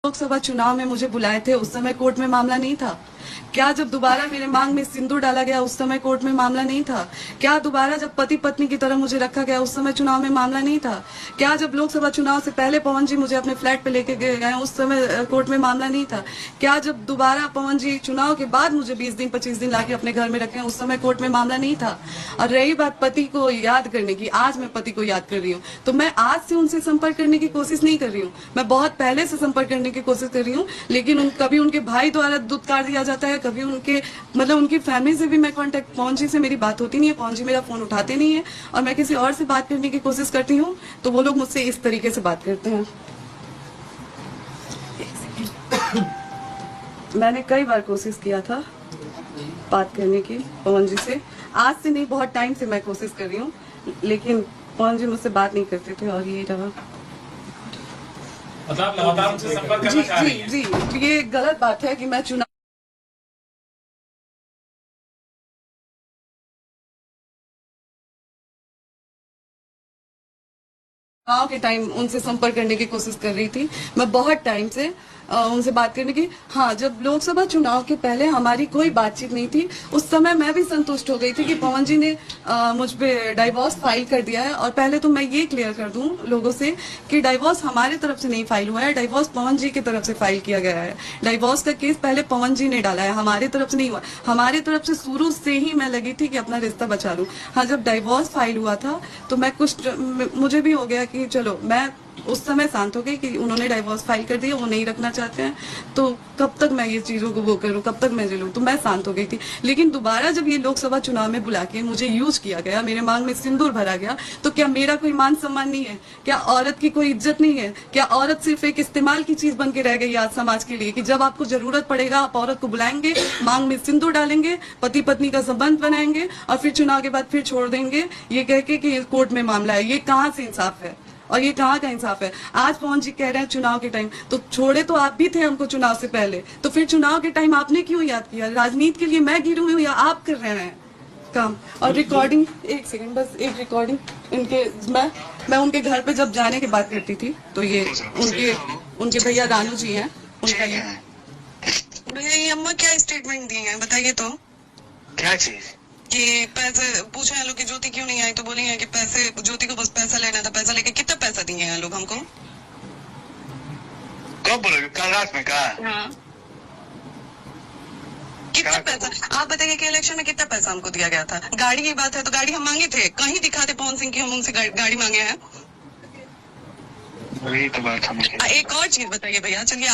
लोकसभा चुनाव में मुझे बुलाए थे, उस समय कोर्ट में मामला नहीं था क्या? जब दोबारा मेरे मांग में सिंदूर डाला गया उस समय कोर्ट में मामला नहीं था क्या? दोबारा जब पति पत्नी की तरह मुझे रखा गया उस समय चुनाव में मामला नहीं था क्या? जब लोकसभा चुनाव से पहले पवन जी मुझे अपने फ्लैट पे लेके गए उस समय कोर्ट में मामला नहीं था क्या? जब दोबारा पवन जी चुनाव के बाद मुझे 20 दिन 25 दिन लाके अपने घर में रखे उस समय कोर्ट में मामला नहीं था। और रही बात पति को याद करने की, आज मैं पति को याद कर रही हूँ तो मैं आज से उनसे संपर्क करने की कोशिश नहीं कर रही हूँ, मैं बहुत पहले से संपर्क करने की कोशिश कर रही हूँ। लेकिन कभी उनके भाई द्वारा दुत्कार दिया जाता है, कभी उनके मतलब उनकी फैमिली से भी मैं कांटेक्ट, पवन जी से मेरी बात होती नहीं है, पवन जी मेरा फोन उठाते नहीं है और मैं किसी और से बात करने की कोशिश करती हूँ तो वो लोग मुझसे इस तरीके से बात करते हैं। मैंने कई बार कोशिश किया था बात करने की पवन जी से, आज से नहीं बहुत टाइम से मैं कोशिश कर रही हूँ, लेकिन पवन जी मुझसे बात नहीं करते थे और ये रहा। मतलब लगातार उनसे संपर्क करना चाह रही हैं। जी, ये गलत बात है कि मैं चुनाव के टाइम उनसे संपर्क करने की कोशिश कर रही थी, मैं बहुत टाइम से उनसे बात करने की। हाँ, जब लोकसभा चुनाव के पहले हमारी कोई बातचीत नहीं थी उस समय मैं भी संतुष्ट हो गई थी कि पवन जी ने मुझ पे डाइवोर्स फाइल कर दिया है। और पहले तो मैं ये क्लियर कर दूं लोगों से कि डाइवोर्स हमारे तरफ से नहीं फाइल हुआ है, डाइवोर्स पवन जी की तरफ से फाइल किया गया है। डाइवोर्स का केस पहले पवन जी ने डाला है, हमारे तरफ से नहीं हुआ। हमारे तरफ से शुरू से ही मैं लगी थी कि अपना रिश्ता बचा लूं। हाँ, जब डाइवोर्स फाइल हुआ था तो मैं मुझे भी हो गया कि चलो, मैं उस समय शांत हो गई कि उन्होंने डाइवोर्स फाइल कर दिया, वो नहीं रखना चाहते हैं तो कब तक मैं ये चीजों को वो करूं, कब तक मैं झेलूं, तो मैं शांत हो गई थी। लेकिन दोबारा जब ये लोकसभा चुनाव में बुला के मुझे यूज किया गया, मेरे मांग में सिंदूर भरा गया, तो क्या मेरा कोई मान सम्मान नहीं है? क्या औरत की कोई इज्जत नहीं है? क्या औरत सिर्फ एक इस्तेमाल की चीज बन के रह गई आज समाज के लिए कि जब आपको जरूरत पड़ेगा आप औरत को बुलाएंगे, मांग में सिंदूर डालेंगे, पति पत्नी का संबंध बनाएंगे और फिर चुनाव के बाद फिर छोड़ देंगे ये कह के कि कोर्ट में मामला है? ये कहाँ से इंसाफ है और ये कहाँ का इंसाफ है? आज पवन जी कह रहे हैं चुनाव के टाइम, तो छोड़े तो आप भी थे हमको चुनाव से पहले, तो फिर चुनाव के टाइम आपने क्यों याद किया? राजनीति के लिए मैं गिरी हुई हूँ या आप कर रहे हैं काम? और रिकॉर्डिंग, एक सेकंड बस, एक रिकॉर्डिंग इनके, मैं उनके घर पे जब जाने की बात करती थी तो ये उनके भैया रानू जी हैं, उनका ये भैया, ये अम्मा क्या स्टेटमेंट दी है बताइए तो। क्या चीज? कि पैसे पूछे हैं लोग कि ज्योति क्यों नहीं आई, तो बोलेंगे कि पैसे, ज्योति को बस पैसा लेना था, पैसा लेके कितना पैसा दिए हैं लोग हमको? कब बोलोगे? कल रात में कहा? हाँ, कितना पैसा आप बताइए कि इलेक्शन में कितना पैसा हमको दिया गया था? गाड़ी की बात है तो गाड़ी हम मांगे थे, कहीं दिखाते पवन सिंह की हम उनसे गाड़ी मांगे हैं? वही तो बात हम। एक और चीज बताइए भैया, चलिए आप